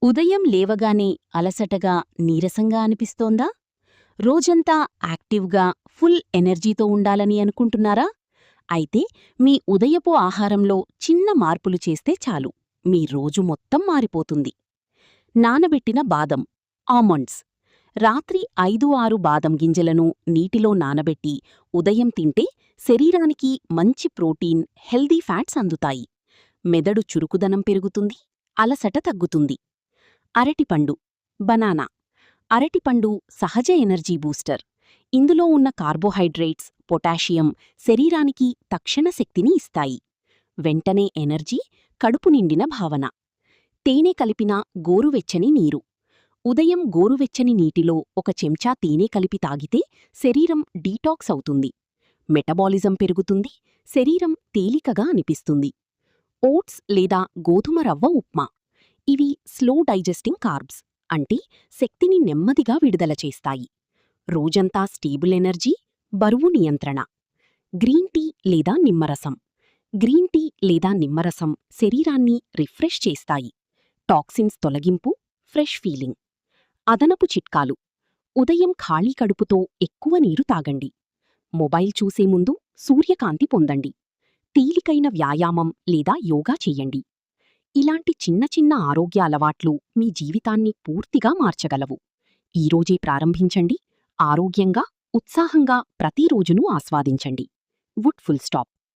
ఉదయం లేవగానే అలసటగా, నీరసంగా అనిపిస్తోందా? రోజంతా యాక్టివ్గా, ఫుల్ ఎనర్జీతో ఉండాలని అనుకుంటున్నారా? అయితే మీ ఉదయపు ఆహారంలో చిన్న మార్పులు చేస్తే చాలు, మీ రోజు మొత్తం మారిపోతుంది. నానబెట్టిన బాదం, ఆల్మండ్స్. రాత్రి 5-6 బాదం గింజలను నీటిలో నానబెట్టి ఉదయం తింటే శరీరానికి మంచి ప్రోటీన్, హెల్దీ ఫ్యాట్స్ అందుతాయి. మెదడు చురుకుదనం పెరుగుతుంది, అలసట తగ్గుతుంది. అరటిపండు, బనానా. అరటిపండు సహజ ఎనర్జీ బూస్టర్. ఇందులో ఉన్న కార్బోహైడ్రేట్స్, పొటాషియం శరీరానికి తక్షణ శక్తిని ఇస్తాయి. వెంటనే ఎనర్జీ, కడుపు నిండిన భావన. తేనె కలిపిన గోరువెచ్చని నీరు. ఉదయం గోరువెచ్చని నీటిలో 1 చెంచా తేనె కలిపి తాగితే శరీరం డీటాక్స్ అవుతుంది. మెటబాలిజం పెరుగుతుంది, శరీరం తేలికగా అనిపిస్తుంది. ఓట్స్ లేదా గోధుమ రవ్వ ఉప్మా. ఇవి స్లో డైజెస్టింగ్ కార్బ్స్, అంటే శక్తిని నెమ్మదిగా విడుదల చేస్తాయి. రోజంతా స్టేబుల్ ఎనర్జీ, బరువు నియంత్రణ. గ్రీన్ టీ లేదా నిమ్మరసం. గ్రీన్ టీ లేదా నిమ్మరసం శరీరాన్ని రిఫ్రెష్ చేస్తాయి. టాక్సిన్స్ తొలగింపు, ఫ్రెష్ ఫీలింగ్. అదనపు చిట్కాలు: ఉదయం ఖాళీ కడుపుతో ఎక్కువ నీరు తాగండి. మొబైల్ చూసే ముందు సూర్యకాంతి పొందండి. తేలికైన వ్యాయామం లేదా యోగా చెయ్యండి. ఇలాంటి చిన్న చిన్న ఆరోగ్య అలవాట్లు మీ జీవితాన్ని పూర్తిగా మార్చగలవు. ఈరోజే ప్రారంభించండి. ఆరోగ్యంగా, ఉత్సాహంగా ప్రతిరోజునూ ఆస్వాదించండి. వుడ్ ఫుల్ స్టాప్.